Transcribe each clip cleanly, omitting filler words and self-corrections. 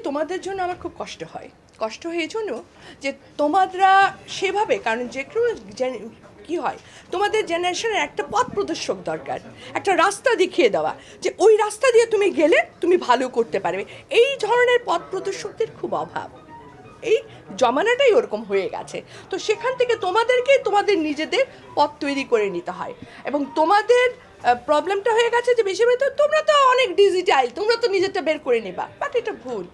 তোমাদের জন্য আমার খুব কষ্ট হয় এই জন্য যে তোমরা সেভাবে, কারণ যে কেউ কি হয়, তোমাদের জেনারেশনের একটা পথ প্রদর্শক দরকার, একটা রাস্তা দেখিয়ে দেওয়া যে ওই রাস্তা দিয়ে তুমি গেলে তুমি ভালো করতে পারবে। এই ধরনের পথ প্রদর্শকদের খুব অভাব, এই জমানাটাই ওরকম হয়ে গেছে। তো সেখান থেকে তোমাদেরকে তোমাদের নিজেদের পথ তৈরি করে নিতে হয়। এবং তোমাদের প্রবলেমটা হয়ে গেছে যে বেশি তোমরা তো অনেক ডিজিটাল, তোমরা তো নিজেরটা বের করে নিবা, বাট এটা ভুল।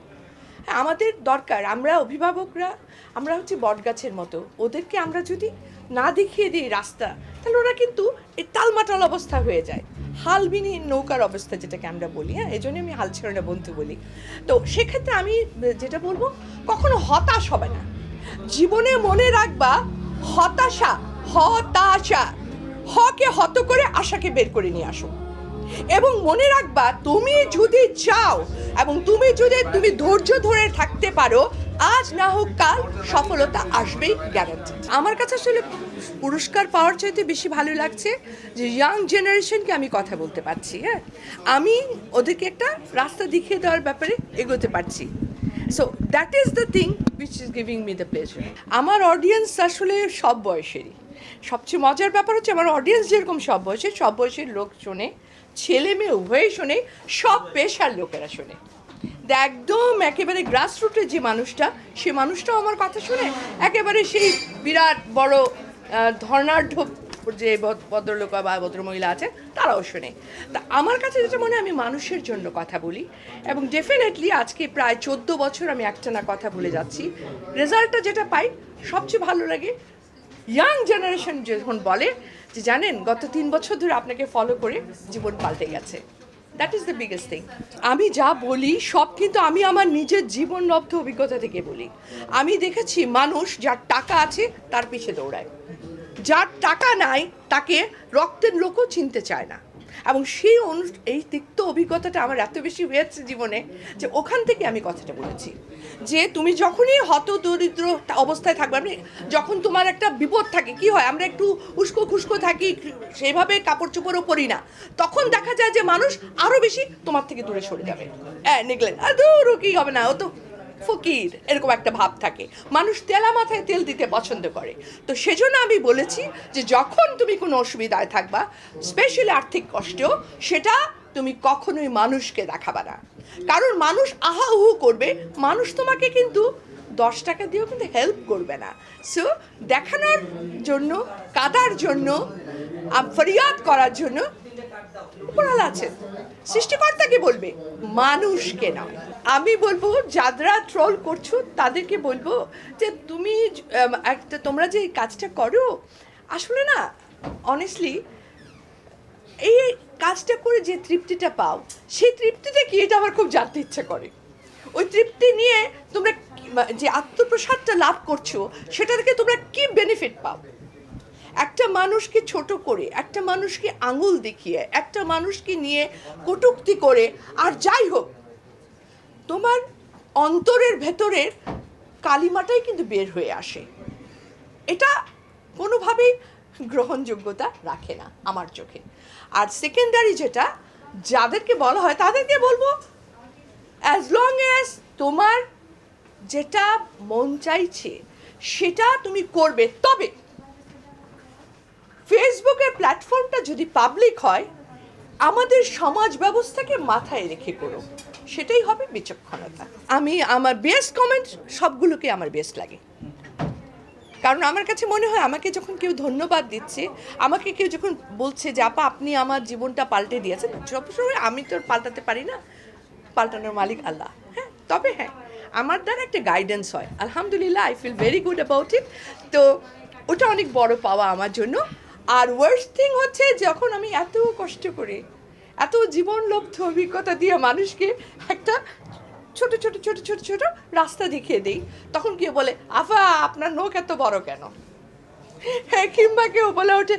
হ্যাঁ, আমাদের দরকার, আমরা অভিভাবকরা আমরা হচ্ছে বটগাছের মতো, ওদেরকে আমরা যদি না দেখিয়ে দিই রাস্তা, তাহলে ওরা কিন্তু এই টালমাটাল অবস্থা হয়ে যায়, হালবিহীন নৌকার অবস্থা যেটাকে আমরা বলি। হ্যাঁ, এই জন্য আমি হাল ছেড়ে না বন্ধু বলি। তো সেক্ষেত্রে আমি যেটা বলবো, কখনো হতাশ হবে না। জীবনে মনে রাখবা, হতাশা হকে হত করে আশাকে বের করে নিয়ে আসো। এবং মনে রাখবা, তুমি যদি চাও এবং তুমি ধৈর্য ধরে থাকতে পারো, আজ না হোক কাল সফলতা আসবেই, গ্যারান্টি। আমার কাছে আসলে পুরস্কার পাওয়ার চাইতে বেশি ভালো লাগছে যে ইয়াং জেনারেশনকে আমি কথা বলতে পারছি। হ্যাঁ, আমি ওদেরকে একটা রাস্তা দেখিয়ে দেওয়ার ব্যাপারে এগোতে পারছি। So that is the thing which is giving me the pleasure. আমার অডিয়েন্স আসলে সব বয়সেরই। সবচেয়ে মজার ব্যাপার হচ্ছে, আমার অডিয়েন্স যেরকম সব বয়সের লোক শোনে, ছেলে মেয়ে উভয়ই শোনে, সব পেশার লোকেরা শোনে। একদম একেবারে গ্রাসরুটের যে মানুষটা, সে মানুষটাও আমার কথা শুনে, একেবারে সেই বিরাট বড় ধর্নাঢ্য যে ভদ্রলোক বা ভদ্রমহিলা আছে তারাও শোনে। তা আমার কাছে যেটা মনে হয়, আমি মানুষের জন্য কথা বলি। এবং ডেফিনেটলি আজকে প্রায় 14 বছর আমি একটানা কথা বলে যাচ্ছি। রেজাল্টটা যেটা পাই সবচেয়ে ভালো লাগে, ইয়াং জেনারেশন যখন বলে যে জানেন গত 3 বছর ধরে আপনাকে ফলো করে জীবন পাল্টে গেছে, that is the biggest thing. আমি যা বলি সব কিন্তু আমি আমার নিজের জীবনলব্ধ অভিজ্ঞতা থেকে বলি। আমি দেখেছি মানুষ যার টাকা আছে তার পিছে দৌড়ায়, যার টাকা নাই তাকে রক্তের লোকও চিনতে চায় না। এবং এই তিক্ত অভিজ্ঞতাটা আমার এত বেশি হয়েছে জীবনে যে ওখান থেকে আমি কথাটা বলেছি যে তুমি যখনই হতদরিদ্র অবস্থায় থাকবে, আমি যখন তোমার একটা বিপদ থাকে, কি হয় আমরা একটু উস্কো খুস্কো থাকি, সেইভাবে কাপড় চোপড়ও পরি না, তখন দেখা যায় যে মানুষ আরও বেশি তোমার থেকে দূরে সরে যাবে। নেগলেন আর দূর কি হবে না, ও তো ফকির, এরকম একটা ভাব থাকে। মানুষ তেলা মাথায় তেল দিতে পছন্দ করে। তো সেজন্য আমি বলেছি যে যখন তুমি কোনো অসুবিধায় থাকবা, স্পেশালি আর্থিক কষ্টেও, সেটা তুমি কখনোই মানুষকে দেখাবা না। কারণ মানুষ আহা উহু করবে, মানুষ তোমাকে কিন্তু 10 টাকা দিয়েও কিন্তু হেল্প করবে না। সো দেখানোর জন্য, কাদার জন্য, ফরিয়াদ করার জন্য উপরওয়ালা আছে, সৃষ্টিকর্তাকে বলবে, মানুষকে নয়। আমি বলবো যারা ট্রল করছো তাদেরকে বলবো যে তোমরা যে কাজটা করো, আসলে না অনেস্টলি এই কাজটা করে যে তৃপ্তিটা পাও, সেই তৃপ্তিটা কি, এটা আমার খুব জানতে ইচ্ছা করে। ওই তৃপ্তি নিয়ে তোমরা যে আত্মপ্রসাদটা লাভ করছো, সেটা থেকে তোমরা কি বেনিফিট পাও? একটা মানুষকে ছোট করে, একটা মানুষকে আঙুল দেখিয়ে, একটা মানুষকে নিয়ে কটূক্তি করে, আর যাই হোক, তোমার অন্তরের ভেতরের কালিমাটাই কিন্তু বের হয়ে আসে। এটা কোনোভাবেই গ্রহণযোগ্যতা রাখে না আমার চোখে। আর সেকেন্ডারি যেটা যাদেরকে বলা হয়, তাদেরকে বলবো অ্যাজ লং অ্যাজ তোমার যেটা মন চাইছে সেটা তুমি করবে। তবে ফেসবুকের প্ল্যাটফর্মটা যদি পাবলিক হয়, আমাদের সমাজ ব্যবস্থাকে মাথায় রেখে করো, সেটাই হবে বিচক্ষণতা। আমি আমার বেস্ট কমেন্ট সবগুলোকে আমার বেস্ট লাগে, কারণ আমার কাছে মনে হয় আমাকে যখন কেউ ধন্যবাদ দিচ্ছে, আমাকে কেউ যখন বলছে যে আপা আপনি আমার জীবনটা পাল্টে দিয়েছেন, সবসময় আমি তো পাল্টাতে পারি না, পাল্টানোর মালিক আল্লাহ। হ্যাঁ, তবে হ্যাঁ, আমার দ্বারা একটা গাইডেন্স হয়, আলহামদুলিল্লাহ, I feel very good about it. তো ওটা অনেক বড় পাওয়া আমার জন্য। আর ওয়ার্স্ট থিং হচ্ছে, যখন আমি এত কষ্ট করে, এত জীবনলব্ধ অভিজ্ঞতা দিয়ে মানুষকে একটা ছোট ছোট ছোট ছোট ছোট রাস্তা দেখিয়ে দিই, তখন কেউ বলে আফা আপনার নখ এত বড় কেন? হ্যাঁ, কিংবা কেউ বলে ওঠে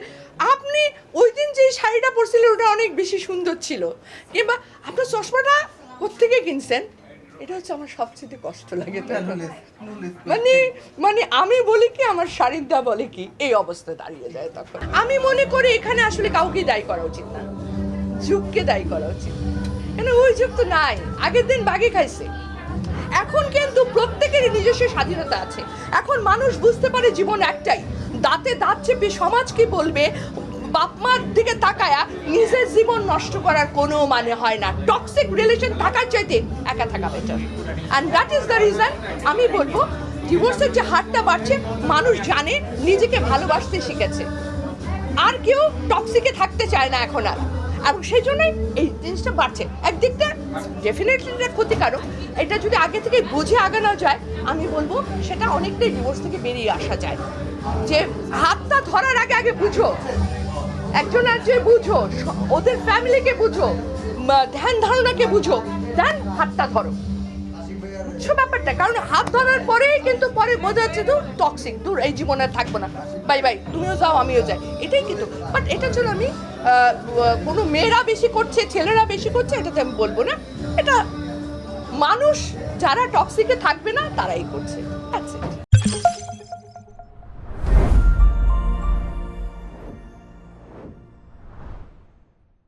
আপনি ওই দিন যে শাড়িটা পরছিলেন ওটা অনেক বেশি সুন্দর ছিল, কিংবা আপনার চশমাটা কোত্থেকে কিনছেন। এটা হচ্ছে আমার সবচেয়ে কষ্ট লাগে। মানে আমি বলি কি, আমার শাড়ির দা বলে কি, এই অবস্থায় দাঁড়িয়ে যায়। তখন আমি মনে করি এখানে আসলে কাউকে দায়ী করা উচিত না, যুগকে দায়ী করা উচিত। কেন ওই যুগ তো নাই, আগের দিন বাগে খাইছে। এখন প্রত্যেকেরই নিজস্ব স্বাধীনতা আছে। এখন মানুষ বুঝতে পারে জীবন একটাই, দাঁতে দাঁত চেপে সমাজ কি বলবে বাপ মার দিকে তাকায়া নিজের জীবন নষ্ট করার কোনো মানে হয় না। টক্সিক রিলেশন থাকার চাইতে একা থাকা better, and that is the reason আমি বলবো ডিভোর্সের যে হারটা বাড়ছে, মানুষ জানে নিজেকে ভালোবাসতে শিখেছে, আর কেউ টক্সিকে থাকতে চায় না এখন আর, এবং সেই জন্যই এই জিনিসটা বাড়ছে। একদিকটা ডেফিনেটলি এটা ক্ষতিকারক, এটা যদি আগে থেকে বুঝে আগানো যায় আমি বলবো সেটা অনেকটাই ডিভোর্স থেকে বেরিয়ে আসা যায়। যে হাতটা ধরার আগে আগে বুঝো, একজন একজন বুঝো, ওদের ফ্যামিলিকে বুঝো, ধ্যান ধারণাকে বুঝো, দেন হাতটা ধরো, বুঝছো ব্যাপারটা। কারণ হাত ধরার পরেই কিন্তু পরে বোঝা যাচ্ছে তো টক্সিক, দূর এই জীবনে থাকবো না, বাই বাই, তুমিও যাও আমিও যাই, এটাই কিন্তু। বাট এটার জন্য আমি কোনো মেয়েরা বেশি করছে ছেলেরা বেশি করছে এটাতে আমি বলবো না, এটা মানুষ যারা টক্সিকে থাকবে না তারাই করছে।